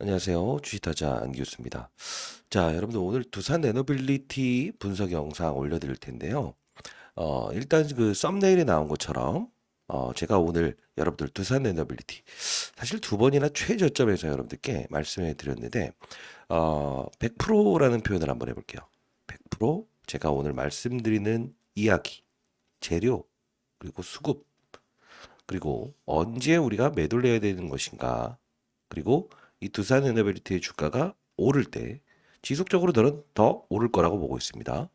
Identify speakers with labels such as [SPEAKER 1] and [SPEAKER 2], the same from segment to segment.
[SPEAKER 1] 안녕하세요. 주식타자 안기우스입니다. 자, 여러분들 오늘 두산 에너빌리티 분석 영상 올려드릴 텐데요. 일단 그 썸네일에 나온 것처럼 제가 오늘 여러분들 두산 에너빌리티 사실 두 번이나 최저점에서 여러분들께 말씀해 드렸는데 100%라는 표현을 한번 해볼게요. 100% 제가 오늘 말씀드리는 이야기, 재료, 그리고 수급, 그리고 언제 우리가 매도를 해야 되는 것인가, 그리고 이 두산 에너빌리티의 주가가 오를 때 지속적으로 저는 더 오를 거라고 보고 있습니다.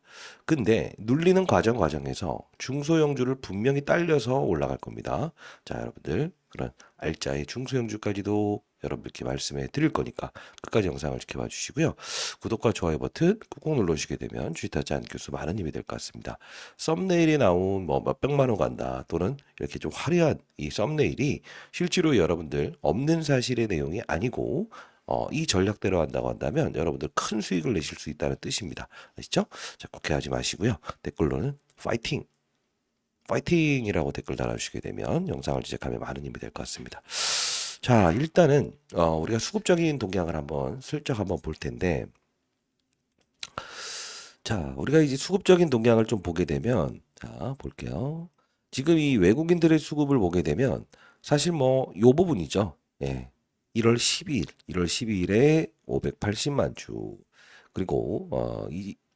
[SPEAKER 1] 근데 눌리는 과정에서 중소형주를 분명히 딸려서 올라갈 겁니다. 자, 여러분들 그런 알짜의 중소형주까지도 여러분들께 말씀해 드릴 거니까 끝까지 영상을 지켜봐 주시고요. 구독과 좋아요 버튼 꾹꾹 눌러주시게 되면 주식타자 안교수 많은 힘이 될 것 같습니다. 썸네일에 나온 뭐 몇백만 원 간다 또는 이렇게 좀 화려한 이 썸네일이 실제로 여러분들 없는 사실의 내용이 아니고 이 전략대로 한다고 한다면 여러분들 큰 수익을 내실 수 있다는 뜻입니다. 아시죠? 자, 국회하지 마시고요. 댓글로는 파이팅! 파이팅이라고 댓글 달아주시게 되면 영상을 제작하면 많은 힘이 될 것 같습니다. 자, 일단은 우리가 수급적인 동향을 한번 슬쩍 한번 볼 텐데, 자, 우리가 이제 수급적인 동향을 좀 보게 되면, 자, 볼게요. 지금 이 외국인들의 수급을 보게 되면 사실 뭐 요 부분이죠. 예. 1월 12일, 1월 12일에 580만 주, 그리고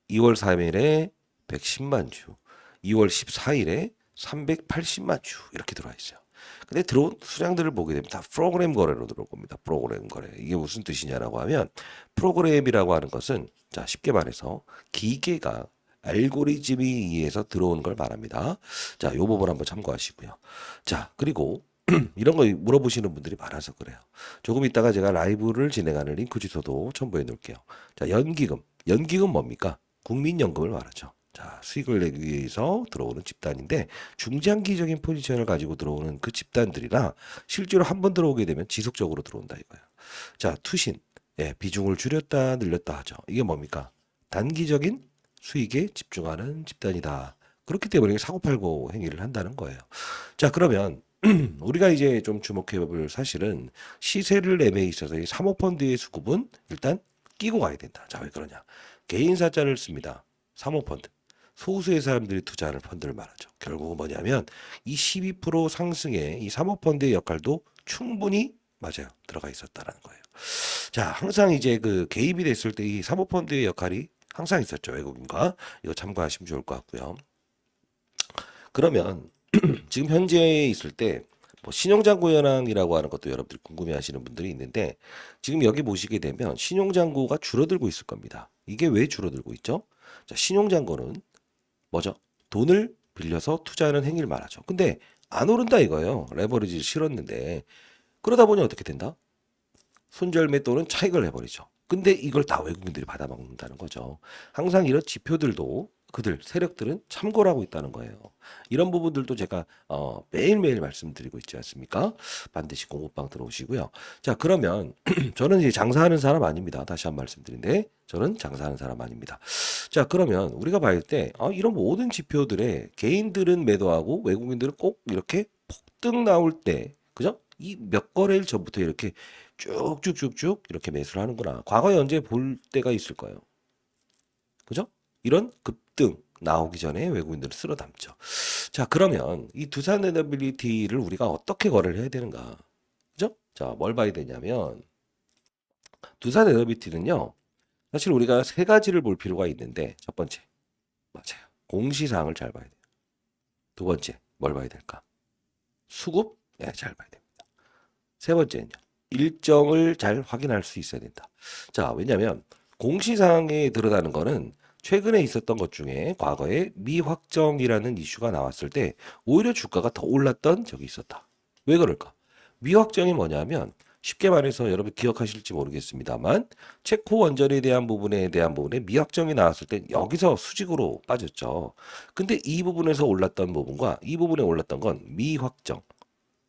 [SPEAKER 1] 2월 3일에 110만 주, 2월 14일에 380만 주 이렇게 들어와 있어요. 근데 들어온 수량들을 보게 되면 다 프로그램 거래로 들어올 겁니다. 프로그램 거래. 이게 무슨 뜻이냐라고 하면 프로그램이라고 하는 것은 자, 쉽게 말해서 기계가 알고리즘에 의해서 들어오는 걸 말합니다. 자, 요 부분 한번 참고하시고요. 자, 그리고 이런 거 물어보시는 분들이 많아서 그래요. 조금 이따가 제가 라이브를 진행하는 링크 주소도 첨부해 놓을게요. 자, 연기금. 연기금 뭡니까? 국민연금을 말하죠. 자, 수익을 내기 위해서 들어오는 집단인데 중장기적인 포지션을 가지고 들어오는 그 집단들이라 실제로 한 번 들어오게 되면 지속적으로 들어온다 이거예요. 자, 투신. 예, 비중을 줄였다 늘렸다 하죠. 이게 뭡니까? 단기적인 수익에 집중하는 집단이다. 그렇기 때문에 사고팔고 행위를 한다는 거예요. 자, 그러면 우리가 이제 좀 주목해 볼 사실은 시세를 내에 있어서 이 사모펀드의 수급은 일단 끼고 가야 된다. 자, 왜 그러냐? 개인사자를 씁니다. 사모펀드. 소수의 사람들이 투자하는 펀드를 말하죠. 결국은 뭐냐면 이 12% 상승에 이 사모펀드의 역할도 충분히 맞아요. 들어가 있었다라는 거예요. 자, 항상 이제 그 개입이 됐을 때 이 사모펀드의 역할이 항상 있었죠. 외국인과. 이거 참고하시면 좋을 것 같고요. 그러면 지금 현재에 있을 때 뭐 신용잔고 현황이라고 하는 것도 여러분들이 궁금해하시는 분들이 있는데 지금 여기 보시게 되면 신용잔고가 줄어들고 있을 겁니다. 이게 왜 줄어들고 있죠? 자, 신용잔고는 뭐죠? 돈을 빌려서 투자하는 행위를 말하죠. 근데 안 오른다 이거예요. 레버리지를 실었는데 그러다 보니 어떻게 된다? 손절매 또는 차익을 내버리죠. 근데 이걸 다 외국인들이 받아먹는다는 거죠. 항상 이런 지표들도 그들 세력들은 참고를 하고 있다는 거예요. 이런 부분들도 제가 매일매일 말씀드리고 있지 않습니까? 반드시 공부방 들어오시고요. 자, 그러면 저는 이제 장사하는 사람 아닙니다. 다시 한 번 말씀드린데 저는 장사하는 사람 아닙니다. 자, 그러면 우리가 봐야 때 이런 모든 지표들에 개인들은 매도하고 외국인들은 꼭 이렇게 폭등 나올 때 그죠? 이 몇 거래일 전부터 이렇게 쭉쭉쭉쭉 이렇게 매수를 하는구나. 과거에 언제 볼 때가 있을 거예요. 그죠? 이런 급등 나오기 전에 외국인들을 쓸어 담죠. 자, 그러면 이 두산 에너빌리티를 우리가 어떻게 거래를 해야 되는가? 그죠? 자, 뭘 봐야 되냐면 두산 에너빌리티는요. 사실 우리가 세 가지를 볼 필요가 있는데 첫 번째, 맞아요. 공시사항을 잘 봐야 돼요. 두 번째, 뭘 봐야 될까? 수급, 네, 잘 봐야 됩니다. 세 번째는요. 일정을 잘 확인할 수 있어야 된다. 자, 왜냐하면 공시사항에 들어가는 거는 최근에 있었던 것 중에 과거에 미확정이라는 이슈가 나왔을 때 오히려 주가가 더 올랐던 적이 있었다. 왜 그럴까? 미확정이 뭐냐면 쉽게 말해서 여러분 기억하실지 모르겠습니다만 체코 원전에 대한 부분에 미확정이 나왔을 때 여기서 수직으로 빠졌죠. 근데 이 부분에서 올랐던 부분과 이 부분에 올랐던 건 미확정.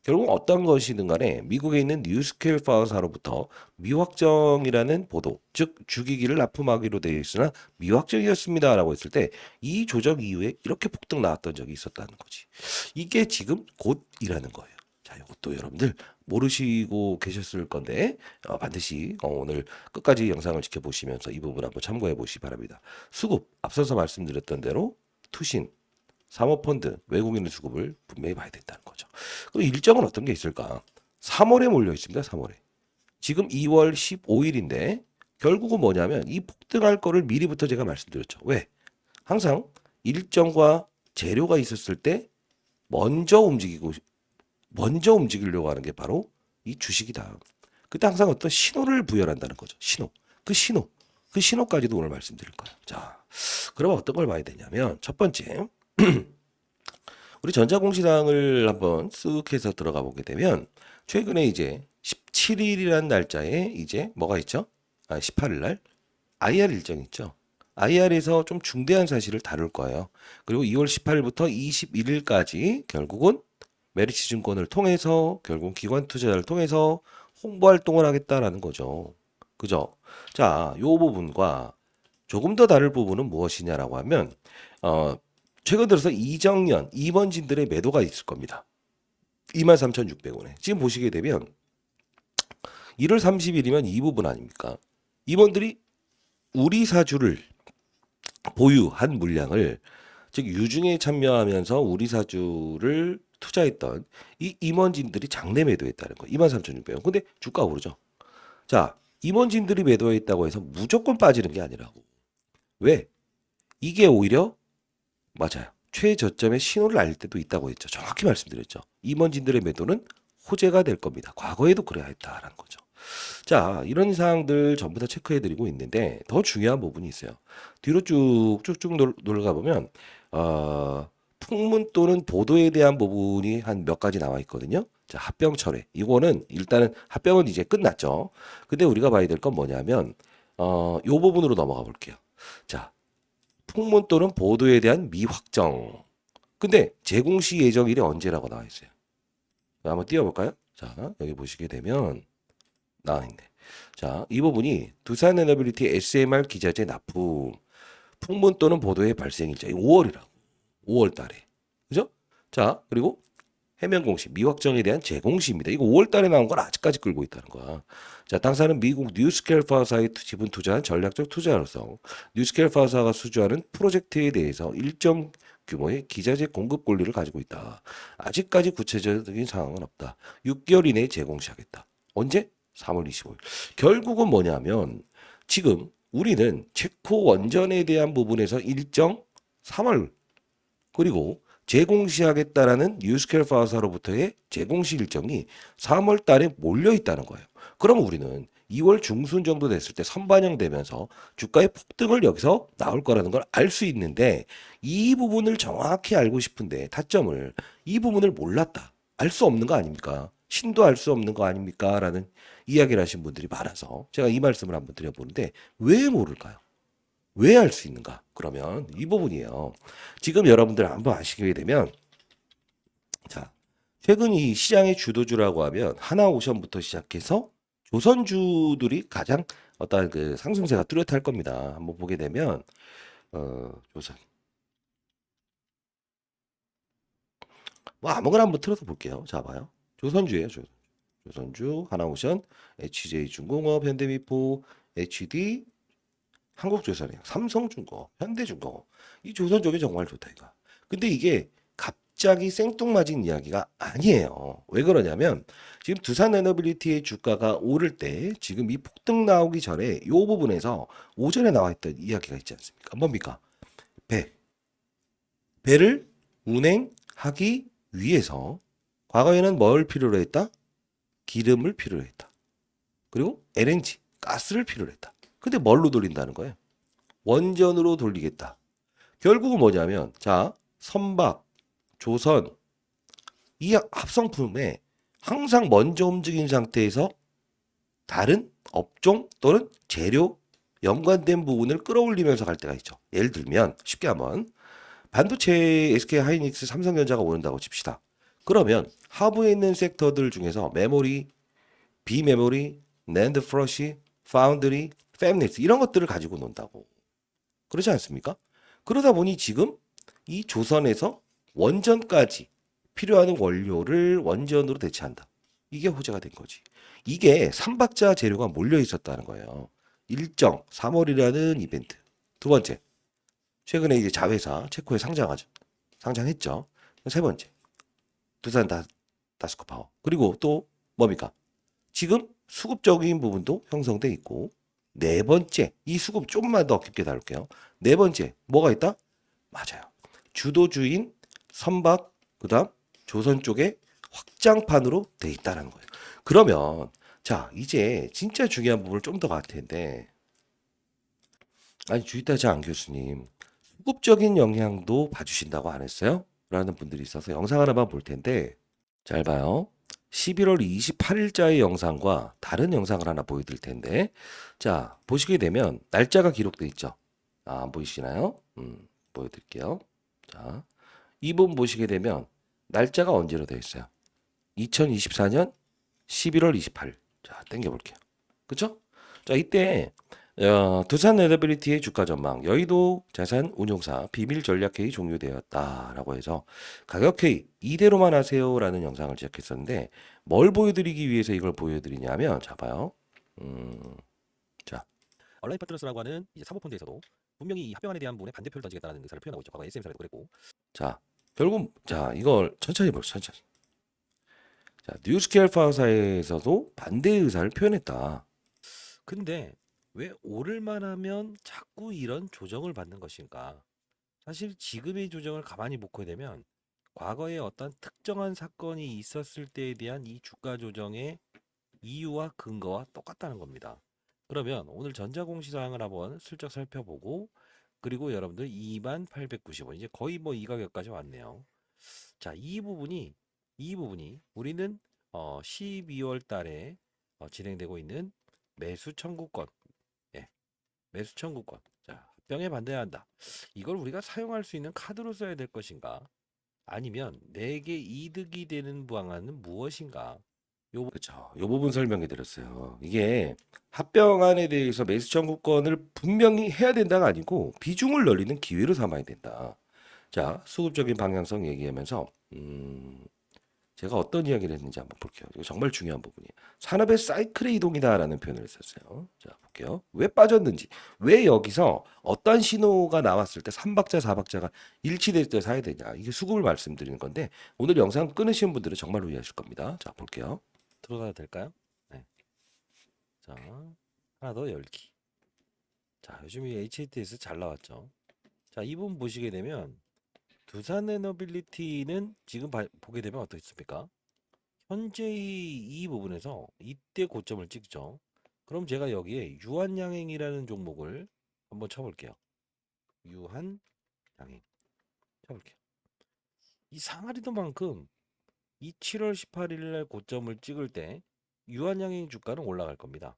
[SPEAKER 1] 결국 어떤 것이든 간에 미국에 있는 뉴스케일 파워사로부터 미확정이라는 보도, 즉 죽이기를 납품하기로 되어 있으나 미확정이었습니다라고 했을 때 이 조정 이후에 이렇게 폭등 나왔던 적이 있었다는 거지. 이게 지금 곧이라는 거예요. 자, 이것도 여러분들 모르시고 계셨을 건데 반드시 오늘 끝까지 영상을 지켜보시면서 이 부분 한번 참고해 보시기 바랍니다. 수급 앞서서 말씀드렸던 대로 투신, 사모펀드, 외국인의 수급을 분명히 봐야 된다는 거죠. 그럼 일정은 어떤 게 있을까? 3월에 몰려 있습니다. 3월에. 지금 2월 15일인데 결국은 뭐냐면 이 폭등할 거를 미리부터 제가 말씀드렸죠. 왜? 항상 일정과 재료가 있었을 때 먼저 움직이려고 하는 게 바로 이 주식이다. 그때 항상 어떤 신호를 부여한다는 거죠. 신호. 그 신호까지도 오늘 말씀드릴 거예요. 자, 그러면 어떤 걸 봐야 되냐면 첫 번째, 우리 전자공시장을 한번 쓱 해서 들어가 보게 되면 최근에 이제 17일이라는 날짜에 이제 뭐가 있죠? 18일 날 IR 일정이 있죠. IR에서 좀 중대한 사실을 다룰 거예요. 그리고 2월 18일부터 21일까지 결국은 메리츠증권을 통해서 결국 기관 투자자를 통해서 홍보 활동을 하겠다라는 거죠. 그죠? 자, 요 부분과 조금 더 다를 부분은 무엇이냐라고 하면 최근 들어서 이정년, 임원진들의 매도가 있을 겁니다. 23,600원에. 지금 보시게 되면 1월 30일이면 이 부분 아닙니까? 임원들이 우리 사주를 보유한 물량을 즉 유중에 참여하면서 우리 사주를 투자했던 이 임원진들이 장내 매도했다는 거예요. 23,600원. 근데 주가가 오르죠. 자, 임원진들이 매도했다고 해서 무조건 빠지는 게 아니라고. 왜? 이게 오히려 맞아요. 최저점의 신호를 알릴 때도 있다고 했죠. 정확히 말씀드렸죠. 임원진들의 매도는 호재가 될 겁니다. 과거에도 그래야 했다라는 거죠. 자, 이런 사항들 전부 다 체크해드리고 있는데 더 중요한 부분이 있어요. 뒤로 쭉쭉쭉 놀러가 보면 풍문 또는 보도에 대한 부분이 한 몇 가지 나와 있거든요. 자, 합병 철회. 이거는 일단은 합병은 이제 끝났죠. 근데 우리가 봐야 될 건 뭐냐면 요 부분으로 넘어가 볼게요. 자, 풍문 또는 보도에 대한 미확정. 근데 재공시 예정일이 언제라고 나와 있어요. 한번 띄워볼까요? 자, 여기 보시게 되면 나와 있네. 자, 이 부분이 두산에너빌리티 SMR 기자재 납품 풍문 또는 보도의 발생 일자 5월이라고. 5월 달에. 그죠? 자, 그리고 해명 공시 미확정에 대한 재공시입니다. 이거 5월 달에 나온 걸 아직까지 끌고 있다는 거야. 자, 당사는 미국 뉴스케일파사에 지분 투자한 전략적 투자로서 뉴스케일파사가 수주하는 프로젝트에 대해서 일정 규모의 기자재 공급 권리를 가지고 있다. 아직까지 구체적인 상황은 없다. 6개월 이내에 재공시하겠다. 언제? 3월 25일. 결국은 뭐냐면 지금 우리는 체코 원전에 대한 부분에서 일정 3월 그리고 재공시하겠다라는 뉴스케일파사로부터의 재공시 일정이 3월 달에 몰려 있다는 거예요. 그럼 우리는 2월 중순 정도 됐을 때 선반영되면서 주가의 폭등을 여기서 나올 거라는 걸 알 수 있는데 이 부분을 정확히 알고 싶은데 타점을 이 부분을 몰랐다. 알 수 없는 거 아닙니까? 신도 알 수 없는 거 아닙니까? 라는 이야기를 하신 분들이 많아서 제가 이 말씀을 한번 드려보는데 왜 모를까요? 왜 알 수 있는가? 그러면 이 부분이에요. 지금 여러분들 한번 아시게 되면 자, 최근 이 시장의 주도주라고 하면 하나오션부터 시작해서 조선주들이 가장 어떤 그 상승세가 뚜렷할 겁니다. 한번 보게 되면 조선 뭐 아무거나 한번 틀어서 볼게요. 자, 봐요. 조선주예요. 조선주, 하나오션, HJ중공업, 현대미포, HD, 한국조선해요. 삼성중공업, 현대중공업. 이 조선 쪽이 정말 좋다 이거. 근데 이게 갑자기 생뚱맞은 이야기가 아니에요. 왜 그러냐면 지금 두산에너빌리티의 주가가 오를 때 지금 이 폭등 나오기 전에 이 부분에서 오전에 나와 있던 이야기가 있지 않습니까? 뭡니까? 배. 배를 운행하기 위해서 과거에는 뭘 필요로 했다? 기름을 필요로 했다. 그리고 LNG, 가스를 필요로 했다. 근데 뭘로 돌린다는 거예요? 원전으로 돌리겠다. 결국은 뭐냐면 자, 선박, 조선 이 합성품에 항상 먼저 움직인 상태에서 다른 업종 또는 재료 연관된 부분을 끌어올리면서 갈 때가 있죠. 예를 들면 쉽게 한번 반도체 SK 하이닉스 삼성전자가 오른다고 칩시다. 그러면 하부에 있는 섹터들 중에서 메모리, 비메모리, 낸드 플러시, 파운드리, 팹리스 이런 것들을 가지고 논다고. 그렇지 않습니까? 그러다 보니 지금 이 조선에서 원전까지 필요한 원료를 원전으로 대체한다. 이게 호재가 된 거지. 이게 삼박자 재료가 몰려 있었다는 거예요. 일정 3월이라는 이벤트. 두 번째, 최근에 이제 자회사 체코에 상장했죠. 세 번째, 두산 다스코 파워. 그리고 또 뭡니까? 지금 수급적인 부분도 형성돼 있고 네 번째, 이 수급 조금만 더 깊게 다룰게요. 네 번째, 뭐가 있다? 맞아요. 주도주인 선박 그다음 조선 쪽에 확장판으로 돼 있다라는 거예요. 그러면 자 이제 진짜 중요한 부분을 좀 더 갈 텐데 아니 주이타자 안 교수님 수급적인 영향도 봐주신다고 안 했어요? 라는 분들이 있어서 영상 하나만 볼 텐데 잘 봐요. 11월 28일자의 영상과 다른 영상을 하나 보여드릴 텐데 자 보시게 되면 날짜가 기록돼 있죠. 아, 안 보이시나요? 보여드릴게요. 자, 이 부분 보시게 되면 날짜가 언제로 되어 있어요? 2024년 11월 28일. 자, 땡겨볼게요. 그쵸? 자, 이때 두산 에더빌리티의 주가 전망, 여의도 자산 운용사 비밀 전략 회의 종료되었다라고 해서 가격 회의 이대로만 하세요라는 영상을 제작했었는데 뭘 보여드리기 위해서 이걸 보여드리냐면 자 봐요. 자
[SPEAKER 2] 얼라인 파트너스라고 하는 이제 사모펀드에서도 분명히 이 합병안에 대한 부분에 반대표를 던지겠다는 의사를 표현하고 있죠. 과거 SM사에도 그랬고.
[SPEAKER 1] 자, 결국 자 이걸 천천히 보세요. 천천히. 자, 뉴스케어 파사에서도 반대 의사를 표현했다.
[SPEAKER 2] 근데 왜 오를만 하면 자꾸 이런 조정을 받는 것인가? 사실 지금의 조정을 가만히 보게 되면 과거에 어떤 특정한 사건이 있었을 때에 대한 이 주가 조정의 이유와 근거와 똑같다는 겁니다. 그러면 오늘 전자공시사항을 한번 슬쩍 살펴보고 그리고 여러분들 2890원 이제 거의 뭐 이 가격까지 왔네요. 자, 이 부분이 우리는 12월 달에 진행되고 있는 매수 청구권, 예, 매수 청구권. 자, 합병에 반대해야 한다. 이걸 우리가 사용할 수 있는 카드로 써야 될 것인가? 아니면 내게 이득이 되는 방안은 무엇인가?
[SPEAKER 1] 그렇죠. 이 부분 설명해 드렸어요. 이게 합병안에 대해서 매수 청구권을 분명히 해야 된다가 아니고 비중을 늘리는 기회로 삼아야 된다. 자, 수급적인 방향성 얘기하면서 제가 어떤 이야기를 했는지 한번 볼게요. 이거 정말 중요한 부분이에요. 산업의 사이클의 이동이다라는 표현을 했었어요. 자, 볼게요. 왜 빠졌는지, 왜 여기서 어떤 신호가 나왔을 때 3박자, 4박자가 일치될 때 사야 되냐. 이게 수급을 말씀드리는 건데 오늘 영상 끊으신 분들은 정말로 이해하실 겁니다. 자, 볼게요.
[SPEAKER 2] 들어가도 될까요? 네. 자, 하나 더 열기. 자, 요즘 이 HATS 잘 나왔죠. 자, 이 부분 보시게 되면 두산 에너빌리티는 지금 보게 되면 어떻습니까? 현재 이 부분에서 이때 고점을 찍죠. 그럼 제가 여기에 유한양행이라는 종목을 한번 쳐볼게요. 유한양행 쳐볼게요. 이 상하리도만큼 이 7월 18일 날 고점을 찍을 때 유한양행 주가는 올라갈 겁니다.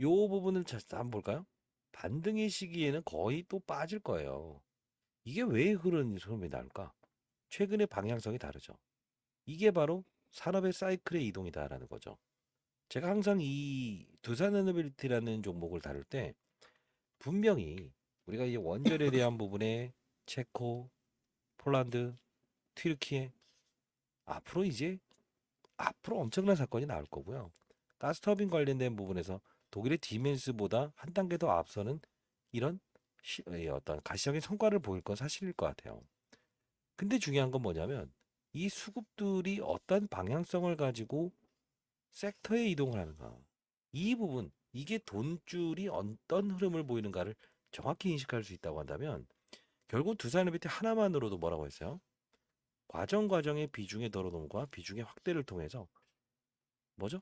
[SPEAKER 2] 요 부분을 한번 볼까요? 반등의 시기에는 거의 또 빠질 거예요. 이게 왜 그런 흐름이 나올까? 최근의 방향성이 다르죠. 이게 바로 산업의 사이클의 이동이다라는 거죠. 제가 항상 이 두산에너빌리티라는 종목을 다룰 때 분명히 우리가 이 원전에 대한 부분에 체코, 폴란드, 튀르키예 앞으로 이제 앞으로 엄청난 사건이 나올 거고요. 가스터빈 관련된 부분에서 독일의 디멘스보다 한 단계 더 앞서는 이런 어떤 가시적인 성과를 보일 건 사실일 것 같아요. 근데 중요한 건 뭐냐면 이 수급들이 어떤 방향성을 가지고 섹터에 이동을 하는가. 이 부분, 이게 돈줄이 어떤 흐름을 보이는가를 정확히 인식할 수 있다고 한다면 결국 두산에너비티 하나만으로도 뭐라고 했어요? 과정의 비중의 덜어놓음과 비중의 확대를 통해서 뭐죠?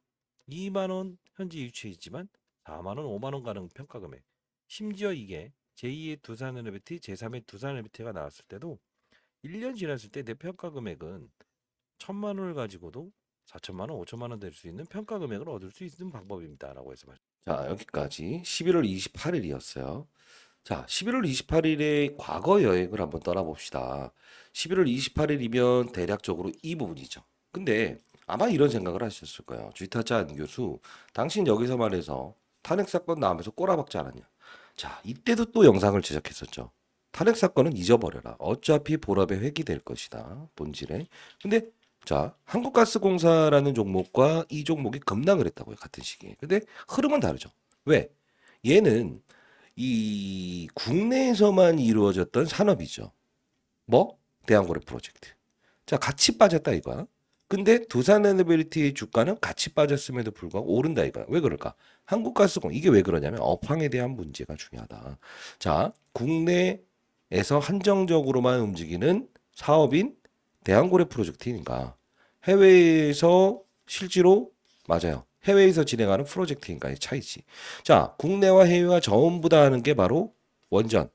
[SPEAKER 2] 2만 원 현재 유치해 있지만 4만 원, 5만 원 가는 평가 금액. 심지어 이게 제2의 두산에너비티, 제3의 두산에너비티가 나왔을 때도 1년 지났을 때 내 평가 금액은 1,000만 원을 가지고도 4천만 원, 5천만 원 될 수 있는 평가 금액을 얻을 수 있는 방법입니다라고 해서 말이죠.
[SPEAKER 1] 자, 여기까지 11월 28일이었어요. 자, 11월 28일의 과거 여행을 한번 떠나봅시다. 11월 28일이면 대략적으로 이 부분이죠. 근데 아마 이런 생각을 하셨을 거예요. 주이타자 안 교수, 당신 여기서 말해서 탄핵 사건 나오면서 꼬라박지 않았냐. 자, 이때도 또 영상을 제작했었죠. 탄핵 사건은 잊어버려라. 어차피 보랍에 회귀될 것이다. 본질에. 근데 자, 한국가스공사라는 종목과 이 종목이 급락을 했다고요. 같은 시기에. 근데 흐름은 다르죠. 왜? 얘는 이 국내에서만 이루어졌던 산업이죠. 뭐? 대한고래 프로젝트. 자, 같이 빠졌다 이거야. 근데 두산에너빌리티의 주가는 같이 빠졌음에도 불구하고 오른다 이거야. 왜 그럴까? 한국가스공 이게 왜 그러냐면 업황에 대한 문제가 중요하다. 자, 국내에서 한정적으로만 움직이는 사업인 대한고래 프로젝트인가? 해외에서 실제로 맞아요. 해외에서 진행하는 프로젝트인가의 차이지. 자, 국내와 해외와 전부 다 하는 게 바로 원전,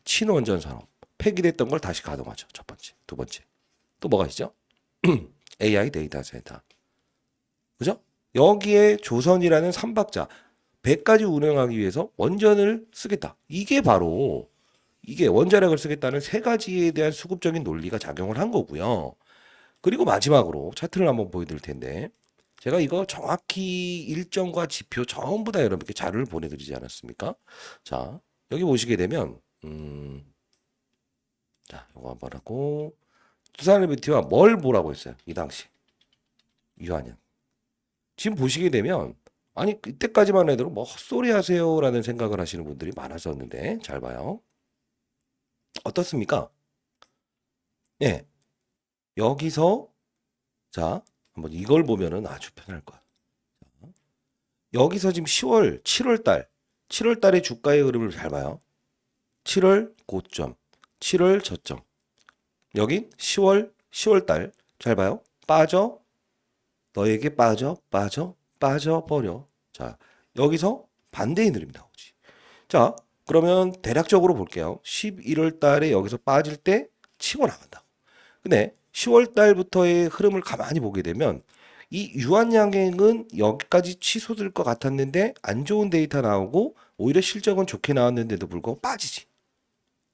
[SPEAKER 1] 친원전 산업. 폐기됐던 걸 다시 가동하죠. 첫 번째. 두 번째. 또 뭐가 있죠? AI 데이터 센터. 그죠? 여기에 조선이라는 삼박자 100가지 운영하기 위해서 원전을 쓰겠다. 이게 바로 이게 원자력을 쓰겠다는 세 가지에 대한 수급적인 논리가 작용을 한 거고요. 그리고 마지막으로 차트를 한번 보여드릴 텐데 제가 이거 정확히 일정과 지표 전부 다 여러분께 자료를 보내드리지 않았습니까? 자, 여기 보시게 되면 자, 이거 한번 하고 두산일비티와 뭘 보라고 했어요? 이 당시 유한양. 지금 보시게 되면 아니 그때까지만 해도 뭐 헛소리 하세요라는 생각을 하시는 분들이 많았었는데 잘 봐요. 어떻습니까? 예. 여기서 자 한번 이걸 보면은 아주 편할 거야. 여기서 지금 10월, 7월 달, 7월 달의 주가의 흐름을 잘 봐요. 7월 고점, 7월 저점. 여긴 10월 달 잘 봐요. 빠져 너에게 빠져버려. 자, 여기서 반대의 흐름이 나오지. 자, 그러면 대략적으로 볼게요. 11월 달에 여기서 빠질 때 치고 나간다. 근데 10월 달부터의 흐름을 가만히 보게 되면 이 유한양행은 여기까지 취소될 것 같았는데 안 좋은 데이터 나오고 오히려 실적은 좋게 나왔는데도 불구하고 빠지지.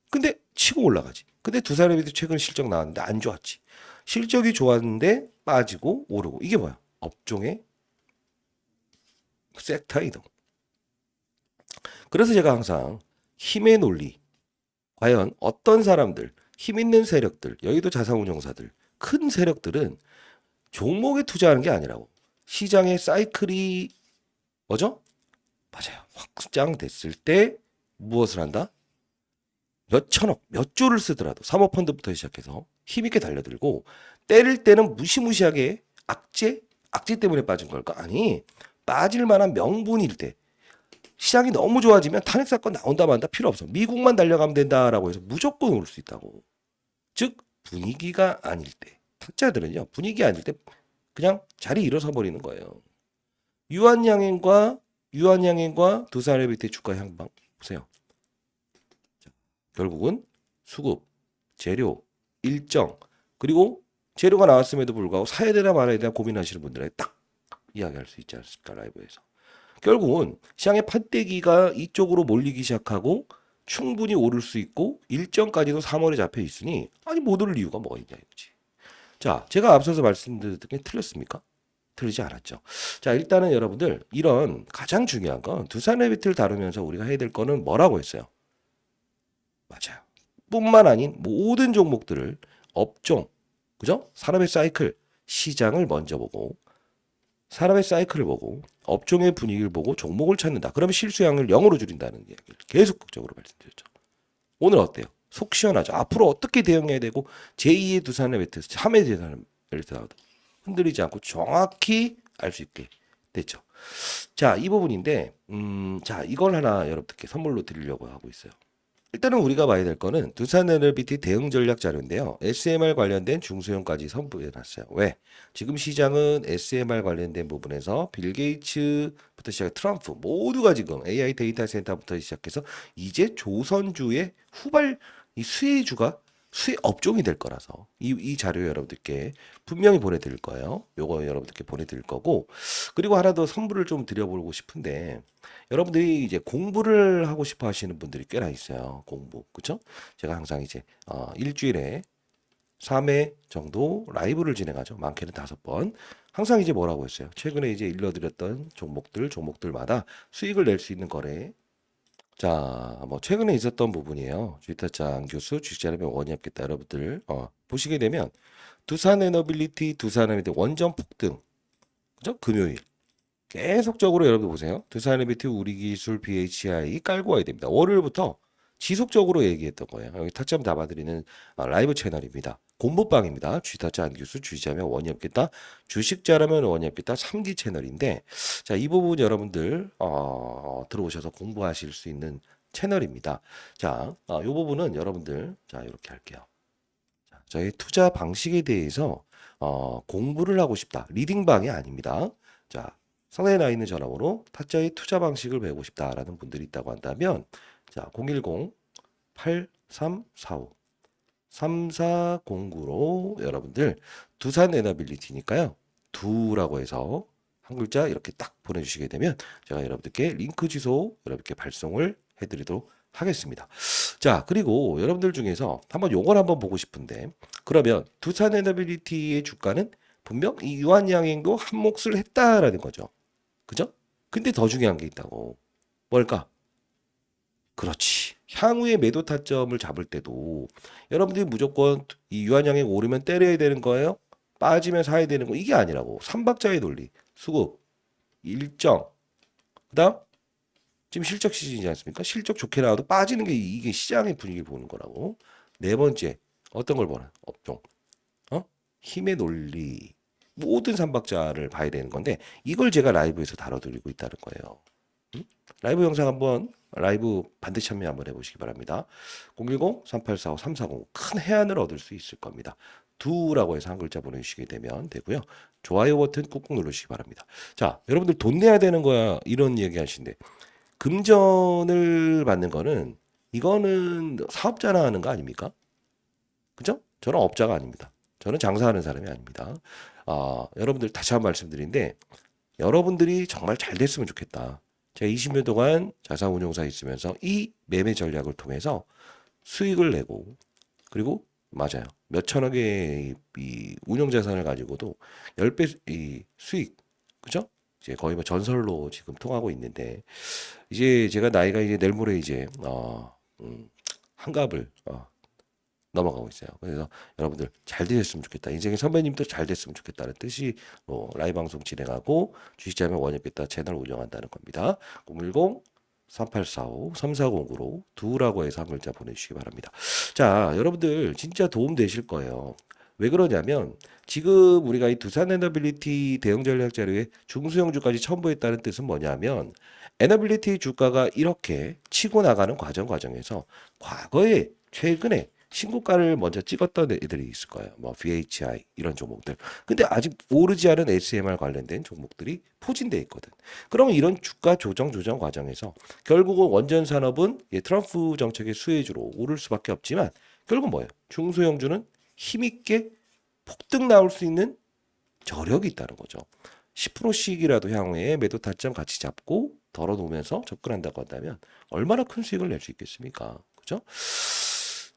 [SPEAKER 1] 근데 치고 올라가지. 근데 두산에비도 최근 실적 나왔는데 안 좋았지. 실적이 좋았는데 빠지고 오르고. 이게 뭐야? 업종의 섹터 이동. 그래서 제가 항상 힘의 논리. 과연 어떤 사람들, 힘 있는 세력들, 여의도 자산운용사들, 큰 세력들은 종목에 투자하는 게 아니라고. 시장의 사이클이 뭐죠? 맞아요. 확장됐을 때 무엇을 한다? 몇 천억, 몇 조를 쓰더라도 사모펀드부터 시작해서 힘있게 달려들고 때릴 때는 무시무시하게 악재 때문에 빠진 걸까? 아니, 빠질 만한 명분일 때 시장이 너무 좋아지면 탄핵 사건 나온다 만다 필요 없어. 미국만 달려가면 된다라고 해서 무조건 오를 수 있다고. 즉 분위기가 아닐 때 타짜들은요 분위기 아닐 때 그냥 자리 일어서 버리는 거예요. 유한양행과 두산에너빌리티 주가 향방 보세요. 결국은 수급, 재료, 일정 그리고 재료가 나왔음에도 불구하고 사야 되나 말아야 되나 고민하시는 분들에게 딱 이야기할 수 있지 않습니까? 라이브에서. 결국은 시장의 판때기가 이쪽으로 몰리기 시작하고 충분히 오를 수 있고 일정까지도 3월에 잡혀 있으니 아니 못 오를 이유가 뭐가 있냐 이거지. 자, 제가 앞서서 말씀드렸던 게 틀렸습니까? 틀리지 않았죠. 자, 일단은 여러분들 이런 가장 중요한 건 두산에너빌리티를 다루면서 우리가 해야 될 거는 뭐라고 했어요? 맞아요. 뿐만 아닌 모든 종목들을 업종, 그죠? 산업의 사이클, 시장을 먼저 보고 산업의 사이클을 보고 업종의 분위기를 보고 종목을 찾는다. 그러면 실수양을 0으로 줄인다는 이야기를 계속 극적으로 말씀드렸죠. 오늘 어때요? 속 시원하죠. 앞으로 어떻게 대응해야 되고 제2의 두산에너빌리티, 3의 두산에너빌리티도 흔들리지 않고 정확히 알 수 있게 됐죠. 자, 이 부분인데 자, 이걸 하나 여러분들께 선물로 드리려고 하고 있어요. 일단은 우리가 봐야 될 거는 두산에너빌리티 대응 전략 자료인데요. SMR 관련된 중소형까지 선보여 놨어요. 왜? 지금 시장은 SMR 관련된 부분에서 빌 게이츠부터 시작해 트럼프 모두가 지금 AI 데이터 센터부터 시작해서 이제 조선주의 후발 이 수혜주가 수혜 업종이 될 거라서 이 자료 여러분들께 분명히 보내드릴 거예요. 요거 여러분들께 보내드릴 거고 그리고 하나 더 선물을 좀 드려보고 싶은데 여러분들이 이제 공부를 하고 싶어 하시는 분들이 꽤나 있어요. 공부. 그쵸? 제가 항상 이제 일주일에 3회 정도 라이브를 진행하죠. 많게는 5번. 항상 이제 뭐라고 했어요? 최근에 이제 일러드렸던 종목들마다 수익을 낼 수 있는 거래. 자, 뭐 최근에 있었던 부분이에요. 주식타짜 안 교수 주식자료면 원이 없겠다. 여러분들 보시게 되면 두산 에너빌리티, 두산 에너빌리티 원전 폭등. 그죠? 금요일. 계속적으로 여러분들 보세요. 두산 에너빌리티 우리기술 BHI 깔고 와야 됩니다. 월요일부터 지속적으로 얘기했던 거예요. 여기 타점 잡아드리는 라이브 채널입니다. 공부방입니다. 주식타짜 안규수, 주식자면 원이 없겠다. 주식자라면 원이 없겠다. 3기 채널인데, 자, 이 부분 여러분들 들어오셔서 공부하실 수 있는 채널입니다. 자, 이 부분은 여러분들 자 이렇게 할게요. 자, 저희 투자 방식에 대해서 공부를 하고 싶다. 리딩방이 아닙니다. 자, 상단에 나와 있는 전화번호 타짜의 투자 방식을 배우고 싶다라는 분들이 있다고 한다면 자, 010-8345 3409로 여러분들 두산 에너빌리티니까요. 두라고 해서 한 글자 이렇게 딱 보내주시게 되면 제가 여러분들께 링크 주소 여러분께 발송을 해드리도록 하겠습니다. 자, 그리고 여러분들 중에서 한번 요걸 한번 보고 싶은데 그러면 두산 에너빌리티의 주가는 분명 이 유한양행도 한 몫을 했다라는 거죠. 그죠? 근데 더 중요한 게 있다고. 뭘까? 그렇지. 향후에 매도 타점을 잡을 때도 여러분들이 무조건 이 유한양행 오르면 때려야 되는 거예요? 빠지면 사야 되는 거 이게 아니라고. 삼박자의 논리. 수급, 일정. 그다음 지금 실적 시즌이지 않습니까? 실적 좋게 나와도 빠지는 게 이게 시장의 분위기를 보는 거라고. 네 번째 어떤 걸 보나? 업종. 힘의 논리. 모든 삼박자를 봐야 되는 건데 이걸 제가 라이브에서 다뤄드리고 있다는 거예요. 라이브 영상 한번 라이브 반드시 참여 한번 해보시기 바랍니다. 010-3845-340 큰 해안을 얻을 수 있을 겁니다. 두라고 해서 한 글자 보내주시게 되면 되고요. 좋아요 버튼 꾹꾹 누르시기 바랍니다. 자, 여러분들 돈 내야 되는 거야 이런 얘기 하시는데 금전을 받는 거는 이거는 사업자나 하는 거 아닙니까? 그죠? 저는 업자가 아닙니다. 저는 장사하는 사람이 아닙니다. 여러분들 다시 한번 말씀드리는데 여러분들이 정말 잘 됐으면 좋겠다. 제가 20년 동안 자산운용사에 있으면서 이 매매 전략을 통해서 수익을 내고 그리고 맞아요. 몇 천억의 이 운용 자산을 가지고도 10배 이 수익 그죠? 이제 거의 뭐 전설로 지금 통하고 있는데 이제 제가 나이가 이제 내일 모레 이제 한갑을 넘어가고 있어요. 그래서 여러분들 잘 되셨으면 좋겠다. 인생의 선배님도 잘 됐으면 좋겠다는 뜻이 라이브 방송 진행하고 주식자면 원협겠다 채널 운영한다는 겁니다. 010-3845-3409로 두라고 해서 한 글자 보내주시기 바랍니다. 자, 여러분들 진짜 도움 되실 거예요. 왜 그러냐면 지금 우리가 이 두산 에너빌리티 대응 전략 자료에 중소형주까지 첨부했다는 뜻은 뭐냐면 에너빌리티 주가가 이렇게 치고 나가는 과정에서 과거에 최근에 신고가를 먼저 찍었던 애들이 있을 거예요. 뭐 VHI 이런 종목들. 근데 아직 오르지 않은 SMR 관련된 종목들이 포진돼 있거든. 그러면 이런 주가 조정 과정에서 결국은 원전 산업은 트럼프 정책의 수혜주로 오를 수밖에 없지만 결국 뭐예요? 중소형주는 힘있게 폭등 나올 수 있는 저력이 있다는 거죠. 10%씩이라도 향후에 매도 타점 같이 잡고 덜어놓으면서 접근한다고 한다면 얼마나 큰 수익을 낼 수 있겠습니까? 그죠?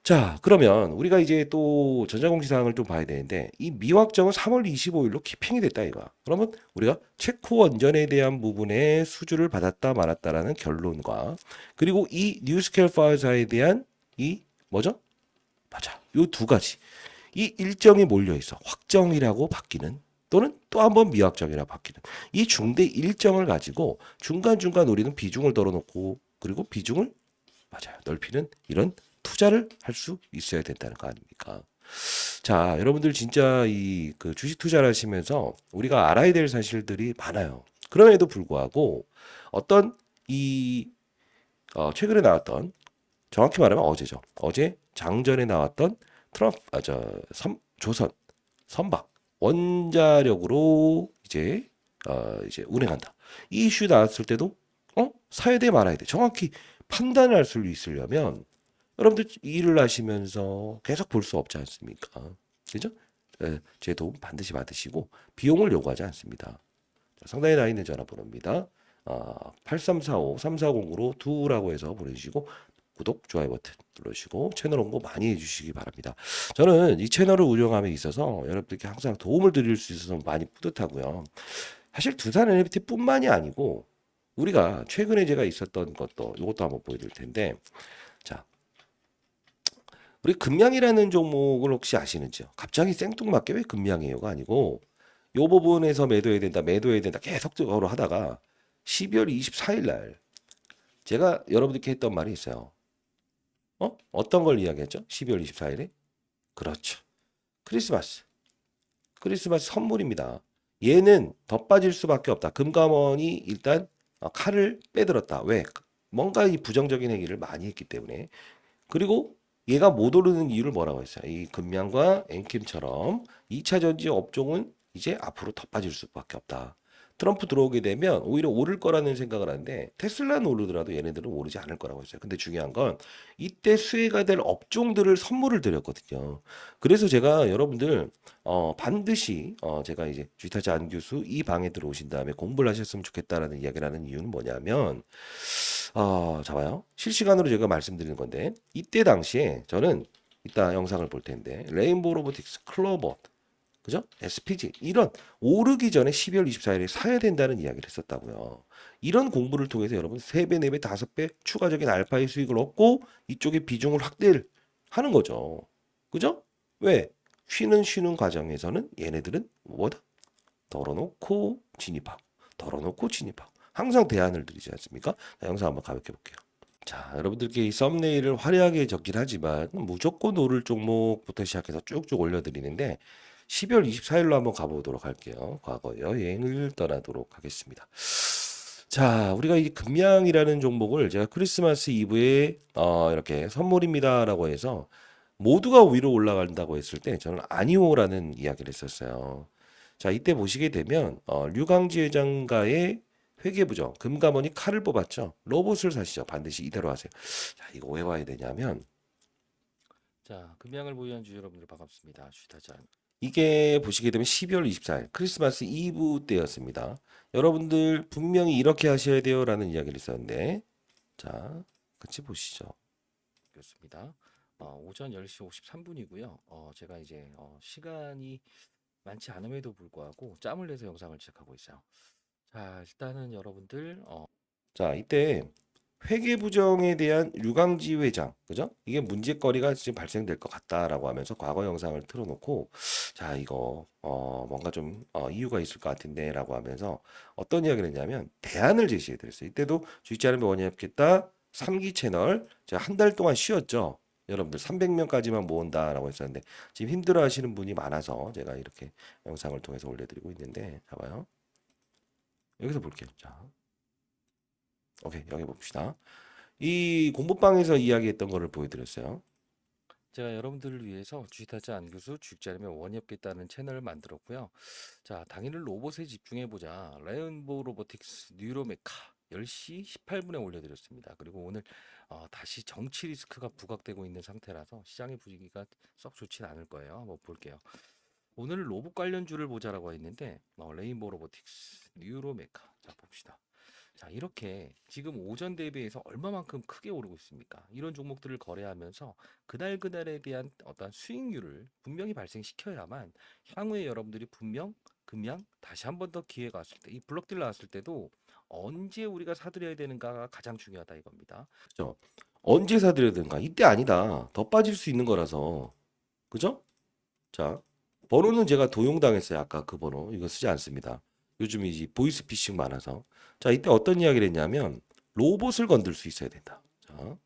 [SPEAKER 1] 자, 그러면 우리가 이제 또 전자공시사항을 좀 봐야 되는데 이 미확정은 3월 25일로 기팽이 됐다 이거야. 그러면 우리가 체코 원전에 대한 부분에 수주를 받았다 말았다라는 결론과 그리고 이 뉴스케일 파이사에 대한 이 뭐죠? 맞아. 요 두 가지. 이 일정이 몰려 있어. 확정이라고 바뀌는 또는 또 한 번 미확정이라고 바뀌는 이 중대 일정을 가지고 중간중간 우리는 비중을 덜어놓고 그리고 비중을 맞아요. 넓히는 이런 투자를 할 수 있어야 된다는 거 아닙니까? 자, 여러분들 진짜 이 그 주식 투자를 하시면서 우리가 알아야 될 사실들이 많아요. 그럼에도 불구하고 어떤 이 최근에 나왔던 정확히 말하면 어제죠. 어제 장전에 나왔던 트럼프 조선 선박 원자력으로 이제 운행한다. 이 이슈 나왔을 때도 사야 돼 말아야 돼. 정확히 판단을 할 수 있으려면 여러분들 일을 하시면서 계속 볼 수 없지 않습니까? 그죠? 제 도움 반드시 받으시고 비용을 요구하지 않습니다. 상단에 나 있는 전화번호입니다. 8345-3409로 두라고 해서 보내주시고 구독, 좋아요 버튼 눌러주시고 채널 홍보 많이 해주시기 바랍니다. 저는 이 채널을 운영함에 있어서 여러분들께 항상 도움을 드릴 수 있어서 많이 뿌듯하고요. 사실 두산 NFT뿐만이 아니고 우리가 최근에 제가 있었던 것도 이것도 한번 보여드릴 텐데 자 우리 금양이라는 종목을 혹시 아시는지요? 갑자기 생뚱맞게 왜 금양이에요가 아니고 요 부분에서 매도해야 된다, 매도해야 된다 계속적으로 하다가 12월 24일 날 제가 여러분들께 했던 말이 있어요. 어떤 걸 이야기했죠? 12월 24일에? 그렇죠. 크리스마스. 크리스마스 선물입니다. 얘는 더 빠질 수밖에 없다. 금감원이 일단 칼을 빼들었다. 왜? 뭔가 이 부정적인 행위를 많이 했기 때문에. 그리고 얘가 못 오르는 이유를 뭐라고 했어요? 이 금양과 엔킴처럼 2차 전지 업종은 이제 앞으로 더 빠질 수밖에 없다. 트럼프 들어오게 되면 오히려 오를 거라는 생각을 하는데 테슬라는 오르더라도 얘네들은 오르지 않을 거라고 했어요. 근데 중요한 건 이때 수혜가 될 업종들을 선물을 드렸거든요. 그래서 제가 여러분들 반드시 제가 이제 주식타자 안 교수 이 방에 들어오신 다음에 공부를 하셨으면 좋겠다라는 이야기를 하는 이유는 뭐냐면 잡아요. 실시간으로 제가 말씀드리는 건데 이때 당시에 저는 이따 영상을 볼 텐데 레인보우 로보틱스, 클로버, 그죠? SPG 이런 오르기 전에 12월 24일에 사야 된다는 이야기를 했었다고요. 이런 공부를 통해서 여러분 3배, 4배, 5배 추가적인 알파의 수익을 얻고 이쪽에 비중을 확대를 하는 거죠. 그죠? 왜? 쉬는 과정에서는 얘네들은 뭐다? 덜어놓고 진입하고 덜어놓고 진입하고 항상 대안을 드리지 않습니까? 자, 영상 한번 가볍게 볼게요. 자, 여러분들께 이 썸네일을 화려하게 적긴 하지만 무조건 오를 종목부터 시작해서 쭉쭉 올려드리는데 12월 24일로 한번 가보도록 할게요. 과거 여행을 떠나도록 하겠습니다. 자, 우리가 이 금양이라는 종목을 제가 크리스마스 이브에 이렇게 선물입니다라고 해서 모두가 위로 올라간다고 했을 때 저는 아니오라는 이야기를 했었어요. 자, 이때 보시게 되면 류강지 회장과의 회계부정, 금감원이 칼을 뽑았죠. 로봇을 사시죠. 반드시 이대로 하세요. 자, 이거 왜 봐야 되냐면
[SPEAKER 2] 자, 금양을 보유한 주주 여러분들 반갑습니다. 주식타자
[SPEAKER 1] 이게 보시게 되면 12월 24일 크리스마스 이브 때였습니다. 여러분들 분명히 이렇게 하셔야 돼요라는 이야기를 했었는데 자, 같이 보시죠.
[SPEAKER 2] 교수입니다. 오전 10시 53분이고요. 제가 이제 시간이 많지 않음에도 불구하고 짬을 내서 영상을 제작하고 있어요. 자, 일단은 여러분들
[SPEAKER 1] 자, 이때 회계부정에 대한 류강지 회장, 그죠? 이게 문제거리가 지금 발생될 것 같다라고 하면서 과거 영상을 틀어놓고, 자, 이거, 뭔가 좀, 이유가 있을 것 같은데라고 하면서 어떤 이야기를 했냐면, 대안을 제시해 드렸어요. 이때도 주식자 는 원이 없겠다, 3기 채널, 제가 한 달 동안 쉬었죠. 여러분들 300명까지만 모은다라고 했었는데, 지금 힘들어 하시는 분이 많아서 제가 이렇게 영상을 통해서 올려드리고 있는데, 봐봐요. 여기서 볼게요. 자. 오케이, 여기 봅시다. 이 공부방에서 이야기했던 거를 보여드렸어요.
[SPEAKER 2] 제가 여러분들을 위해서 주식타자 안교수 주식자료면 원이 없겠다는 채널을 만들었고요. 자, 당일을 로봇에 집중해보자. 레인보우 로보틱스 뉴로메카 10시 18분에 올려드렸습니다. 그리고 오늘 다시 정치 리스크가 부각되고 있는 상태라서 시장의 분위기가 썩 좋진 않을 거예요. 한번 볼게요. 오늘 로봇 관련주를 보자라고 했는데 레인보우 로보틱스 뉴로메카 자 봅시다. 자, 이렇게 지금 오전 대비해서 얼마만큼 크게 오르고 있습니까? 이런 종목들을 거래하면서 그날그날에 대한 어떤 수익률을 분명히 발생시켜야만 향후에 여러분들이 분명 금양 다시 한 번 더 기회가 왔을 때 이 블록들 나왔을 때도 언제 우리가 사들여야 되는가가 가장 중요하다 이겁니다.
[SPEAKER 1] 그죠? 언제 사드려야 되는가? 이때 아니다. 더 빠질 수 있는 거라서. 그죠? 자, 번호는 제가 도용당했어요. 아까 그 번호. 이거 쓰지 않습니다. 요즘 이제 보이스피싱 많아서. 자, 이때 어떤 이야기를 했냐면 로봇을 건들 수 있어야 된다. 자,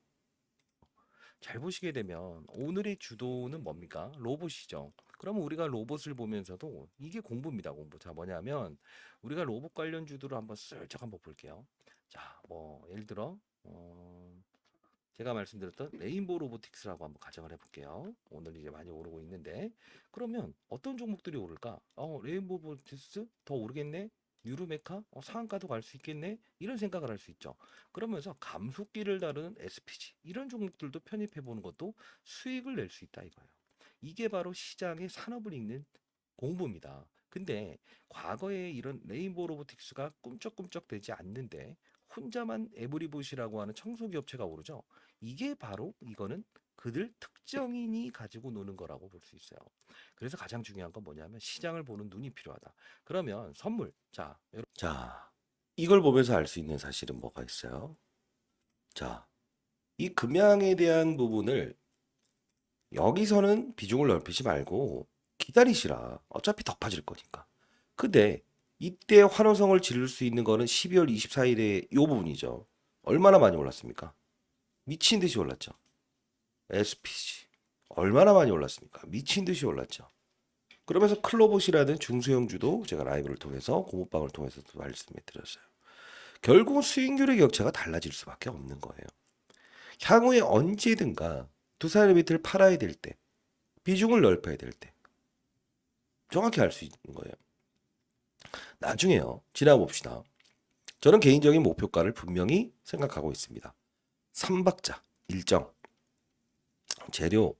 [SPEAKER 2] 잘 보시게 되면 오늘의 주도는 뭡니까? 로봇이죠. 그러면 우리가 로봇을 보면서도 이게 공부입니다, 공부. 자, 뭐냐면 우리가 로봇 관련 주도를 한번 슬쩍 한번 볼게요. 자, 뭐 예를 들어 제가 말씀드렸던 레인보우 로보틱스라고 한번 가정을 해볼게요. 오늘 이제 많이 오르고 있는데 그러면 어떤 종목들이 오를까? 레인보우 로보틱스 더 오르겠네? 뉴르메카 상한가도 갈 수 있겠네 이런 생각을 할 수 있죠. 그러면서 감속기를 다루는 SPG 이런 종목들도 편입해 보는 것도 수익을 낼 수 있다 이거예요. 이게 바로 시장의 산업을 읽는 공부입니다. 근데 과거에 이런 레인보우 로보틱스가 꿈쩍꿈쩍 되지 않는데 혼자만 에브리봇이라고 하는 청소기 업체가 오르죠. 이게 바로 이거는 그들 특정인이 가지고 노는 거라고 볼 수 있어요. 그래서 가장 중요한 건 뭐냐면 시장을 보는 눈이 필요하다. 그러면 선물. 자,
[SPEAKER 1] 자, 이걸 보면서 알 수 있는 사실은 뭐가 있어요? 자, 이 금양에 대한 부분을 여기서는 비중을 넓히지 말고 기다리시라. 어차피 더 빠질 거니까. 근데 이때 환호성을 지를 수 있는 거는 12월 24일에 이 부분이죠. 얼마나 많이 올랐습니까? 미친 듯이 올랐죠. SPG. 얼마나 많이 올랐습니까? 미친 듯이 올랐죠. 그러면서 클로봇이라는 중소형주도 제가 라이브를 통해서 고무방을 통해서도 말씀해 드렸어요. 결국은 수익률의 격차가 달라질 수밖에 없는 거예요. 향후에 언제든가 두산의 비트를 팔아야 될 때, 비중을 넓혀야 될 때, 정확히 알 수 있는 거예요. 나중에요. 지나봅시다. 저는 개인적인 목표가를 분명히 생각하고 있습니다. 3박자, 일정, 재료,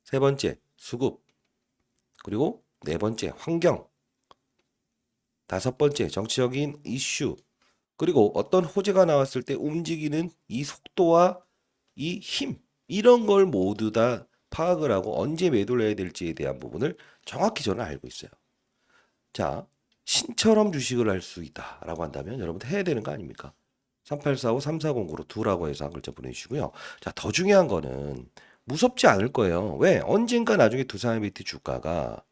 [SPEAKER 1] 세 번째, 수급, 그리고 네 번째, 환경, 다섯 번째, 정치적인 이슈, 그리고 어떤 호재가 나왔을 때 움직이는 이 속도와 이 힘, 이런 걸 모두 다 파악을 하고 언제 매도를 해야 될지에 대한 부분을 정확히 저는 알고 있어요. 자, 신처럼 주식을 할 수 있다라고 한다면 여러분 해야 되는 거 아닙니까? 3845, 3409로 두라고 해서 한 글자 보내주시고요. 자, 더 중요한 거는 무섭지 않을 거예요. 왜? 언젠가 나중에 두산베이트 주가가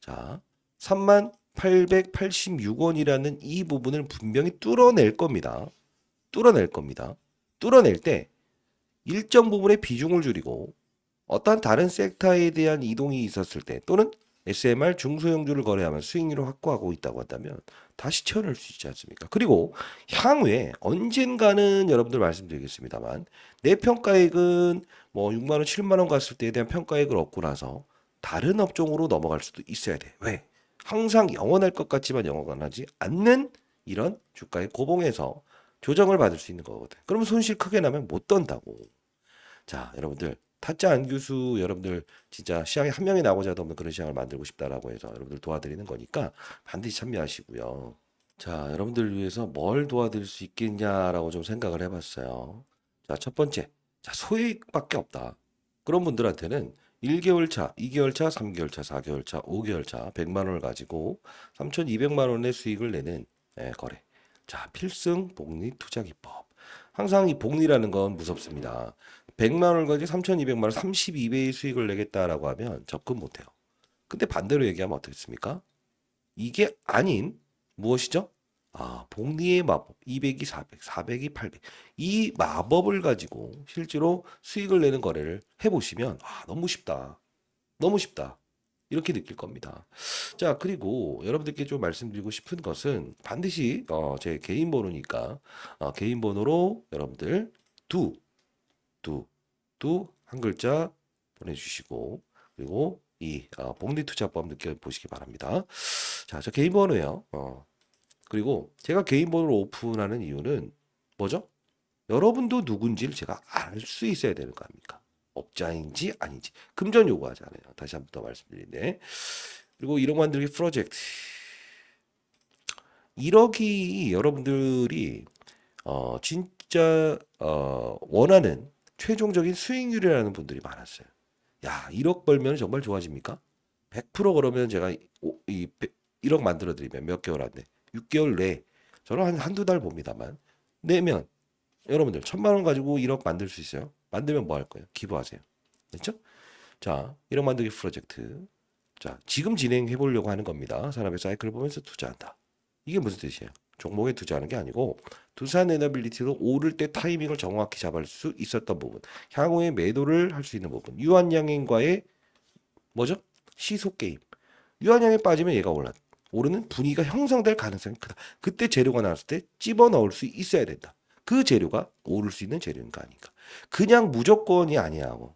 [SPEAKER 1] 자, 3886원이라는 이 부분을 분명히 뚫어낼 겁니다. 뚫어낼 겁니다. 뚫어낼 때 일정 부분의 비중을 줄이고 어떠한 다른 섹터에 대한 이동이 있었을 때 또는 SMR 중소형주를 거래하면서 수익률을 확보하고 있다고 한다면 다시 채워낼 수 있지 않습니까? 그리고 향후에 언젠가는 여러분들 말씀드리겠습니다만 내 평가액은 뭐 6만 원, 7만 원 갔을 때에 대한 평가액을 얻고 나서 다른 업종으로 넘어갈 수도 있어야 돼. 왜? 항상 영원할 것 같지만 영원하지 않는 이런 주가의 고봉에서 조정을 받을 수 있는 거거든. 그러면 손실 크게 나면 못 던다고. 자, 여러분들 타짜 안규수 여러분들 진짜 시장에 한 명이 나고자도 없는 그런 시장을 만들고 싶다라고 해서 여러분들 도와드리는 거니까 반드시 참여하시고요. 자, 여러분들 위해서 뭘 도와드릴 수 있겠냐라고 좀 생각을 해봤어요. 자, 첫 번째, 자, 소액밖에 없다. 그런 분들한테는 1개월 차, 2개월 차, 3개월 차, 4개월 차, 5개월 차 100만 원을 가지고 3,200만 원의 수익을 내는 거래. 자, 필승 복리 투자 기법. 항상 이 복리라는 건 무섭습니다. 100만 원을 가지고 3,200만 원 32배의 수익을 내겠다라고 하면 접근 못 해요. 근데 반대로 얘기하면 어떻겠습니까? 이게 아닌 무엇이죠? 아, 복리의 마법. 200이 400, 400이 800. 이 마법을 가지고 실제로 수익을 내는 거래를 해보시면 아, 너무 쉽다. 너무 쉽다. 이렇게 느낄 겁니다. 자, 그리고 여러분들께 좀 말씀드리고 싶은 것은 반드시 제 개인 번호니까 개인 번호로 여러분들 두, 한 글자 보내주시고 그리고 이 복리투자법 느껴보시기 바랍니다. 자, 저 개인 번호예요. 그리고 제가 개인 번호를 오픈하는 이유는 뭐죠? 여러분도 누군지를 제가 알 수 있어야 되는 거 아닙니까? 업자인지 아닌지 금전 요구하잖아요. 다시 한 번 더 말씀드리는데 그리고 1억 만들기 프로젝트 1억이 여러분들이 진짜 원하는 최종적인 수익률이라는 분들이 많았어요. 야, 1억 벌면 정말 좋아집니까? 100% 그러면 제가 이 1억 만들어 드리면 몇 개월 안에 6개월 내에 저는 한두 달 봅니다만 내면 여러분들 1,000만 원 가지고 1억 만들 수 있어요. 만들면 뭐 할 거예요? 기부하세요. 됐죠? 자, 1억 만들기 프로젝트. 자, 지금 진행해 보려고 하는 겁니다. 사람의 사이클을 보면서 투자한다. 이게 무슨 뜻이에요? 종목에 투자하는 게 아니고 두산 에너빌리티도 오를 때 타이밍을 정확히 잡을 수 있었던 부분, 향후에 매도를 할 수 있는 부분, 유한양행과의 뭐죠? 시속 게임. 유한양행 빠지면 얘가 오르는 분위기가 형성될 가능성이 크다. 그때 재료가 나왔을 때 집어 넣을 수 있어야 된다. 그 재료가 오를 수 있는 재료인가 아닌가. 그냥 무조건이 아니하고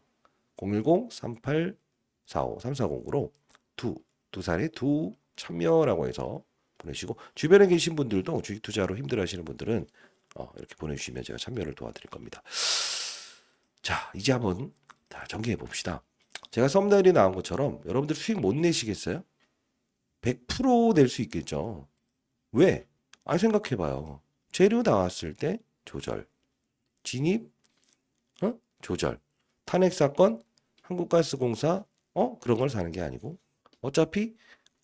[SPEAKER 1] 010-3845-3409로 두산의 두 참여라고 해서 보내시고 주변에 계신 분들도 주식 투자로 힘들어하시는 분들은 이렇게 보내주시면 제가 참여를 도와드릴 겁니다. 자, 이제 한번 전개해 봅시다. 제가 썸네일에 나온 것처럼 여러분들 수익 못 내시겠어요? 100%낼 수 있겠죠. 왜? 아, 생각해봐요. 재료 나왔을 때 조절, 진입, 조절, 탄핵 사건, 한국가스공사, 그런 걸 사는 게 아니고 어차피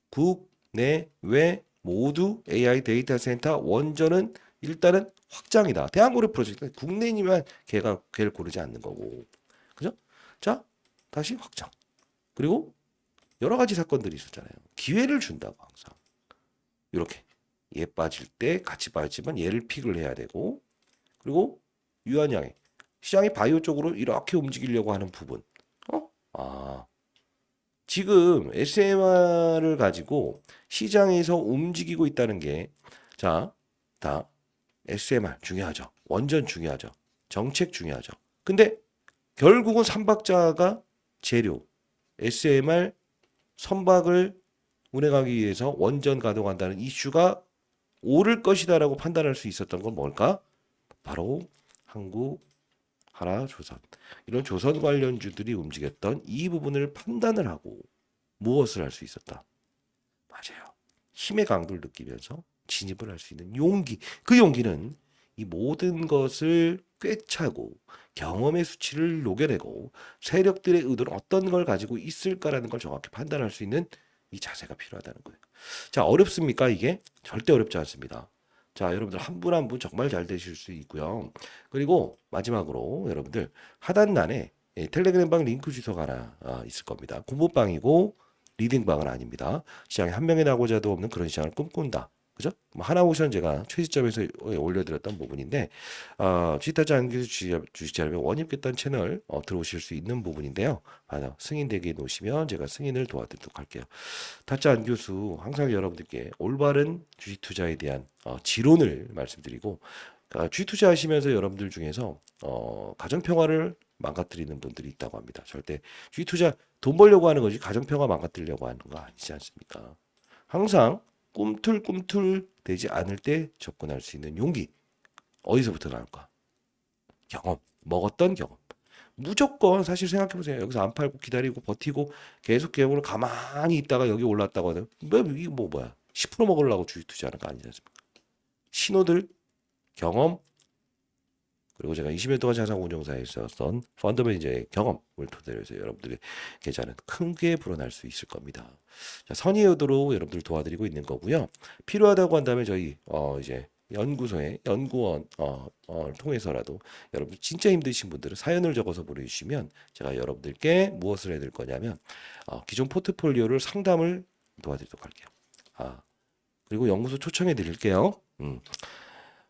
[SPEAKER 1] 국내외 모두 AI 데이터 센터 원전은 일단은 확장이다. 대한고려 프로젝트 국내니만 걔를 고르지 않는 거고, 그죠? 자, 다시 확장. 그리고 여러 가지 사건들이 있었잖아요. 기회를 준다고 항상. 이렇게 얘 빠질 때 같이 빠지지만 얘를 픽을 해야 되고 그리고 유한양의 시장이 바이오 쪽으로 이렇게 움직이려고 하는 부분. 지금 SMR을 가지고 시장에서 움직이고 있다는 게 자, 다 SMR 중요하죠. 원전 중요하죠. 정책 중요하죠. 근데 결국은 삼박자가 재료 SMR 선박을 운행하기 위해서 원전 가동한다는 이슈가 옳을 것이다라고 판단할 수 있었던 건 뭘까? 바로 한국, 하나, 조선. 이런 조선 관련주들이 움직였던 이 부분을 판단을 하고 무엇을 할 수 있었다? 맞아요. 힘의 강도를 느끼면서 진입을 할 수 있는 용기. 그 용기는 이 모든 것을 꿰차고 경험의 수치를 녹여내고 세력들의 의도는 어떤 걸 가지고 있을까라는 걸 정확히 판단할 수 있는 이 자세가 필요하다는 거예요. 자, 어렵습니까? 이게 절대 어렵지 않습니다. 자, 여러분들 한 분 한 분 정말 잘 되실 수 있고요. 그리고 마지막으로 여러분들 하단란에 텔레그램방 링크 주소가 하나 있을 겁니다. 공부방이고 리딩방은 아닙니다. 시장에 한 명이 나고자도 없는 그런 시장을 꿈꾼다. 그죠? 뭐 하나오션 제가 최시점에서 올려드렸던 부분인데 지타자 안규 주식자료면 원입겠다는 채널 들어오실 수 있는 부분인데요. 승인 대기에 놓으시면 제가 승인을 도와드리도록 할게요. 타짜 안 교수 항상 여러분들께 올바른 주식 투자에 대한 지론을 말씀드리고 주식 투자하시면서 여러분들 중에서 가정 평화를 망가뜨리는 분들이 있다고 합니다. 절대 주식 투자 돈 벌려고 하는 거지 가정 평화 망가뜨리려고 하는 거 아니지 않습니까? 항상 꿈틀꿈틀 되지 않을 때 접근할 수 있는 용기 어디서부터 나올까? 경험, 먹었던 경험. 무조건 사실 생각해 보세요. 여기서 안 팔고 기다리고 버티고 계속 계획으로 가만히 있다가 여기 올랐다고 하면 이게 뭐야? 10% 먹으려고 주식 투자하는 거 아니지 않습니까? 신호들, 경험, 그리고 제가 20년 동안 자산 운용사에 있었던 펀드 매니저의 경험을 토대로 해서 여러분들의 계좌는 크게 불어날 수 있을 겁니다. 자, 선의의 의도로 여러분들 도와드리고 있는 거고요. 필요하다고 한다면 저희 이제 연구소의 연구원 통해서라도 여러분 진짜 힘드신 분들은 사연을 적어서 보내주시면 제가 여러분들께 무엇을 해드릴 거냐면 기존 포트폴리오를 상담을 도와드리도록 할게요. 그리고 연구소 초청해 드릴게요.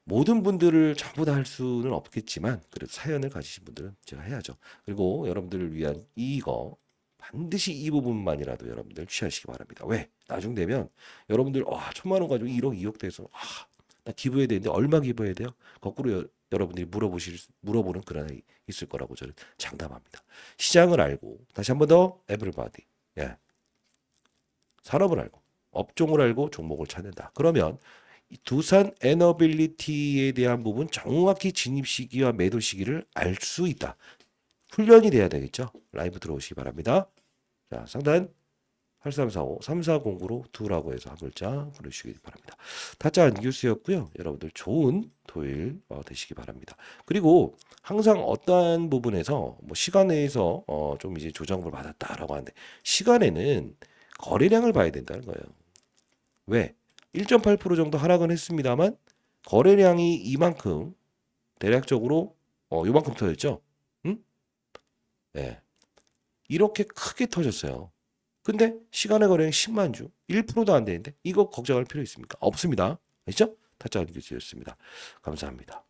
[SPEAKER 1] 모든 분들을 전부 다 할 수는 없겠지만 그래도 사연을 가지신 분들은 제가 해야죠. 그리고 여러분들을 위한 이거 반드시 이 부분만이라도 여러분들 취하시기 바랍니다. 왜? 나중 되면 여러분들 1,000만 원 가지고 1억, 2억 돼서 나 기부해야 되는데 얼마 기부해야 돼요? 거꾸로 여러분들이 물어보는 그런 날이 있을 거라고 저는 장담합니다. 시장을 알고 다시 한 번 더 everybody. 예. 산업을 알고 업종을 알고 종목을 찾는다. 그러면 이 두산 에너빌리티에 대한 부분 정확히 진입 시기와 매도 시기를 알 수 있다. 훈련이 돼야 되겠죠. 라이브 들어오시기 바랍니다. 자, 상단 8345 3409로 두라고 해서 한 글자 보내주시기 바랍니다. 타짜 안규수였고요. 여러분들 좋은 토요일 되시기 바랍니다. 그리고 항상 어떠한 부분에서 뭐 시간 내에서 좀 이제 조정을 받았다라고 하는데 시간에는 거래량을 봐야 된다는 거예요. 왜? 1.8% 정도 하락은 했습니다만 거래량이 이만큼 대략적으로 요만큼 터졌죠. 응? 네. 이렇게 크게 터졌어요. 근데 시간의 거래량 10만 주, 1%도 안 되는데 이거 걱정할 필요 있습니까? 없습니다. 아시죠? 타짜 뉴스였습니다. 감사합니다.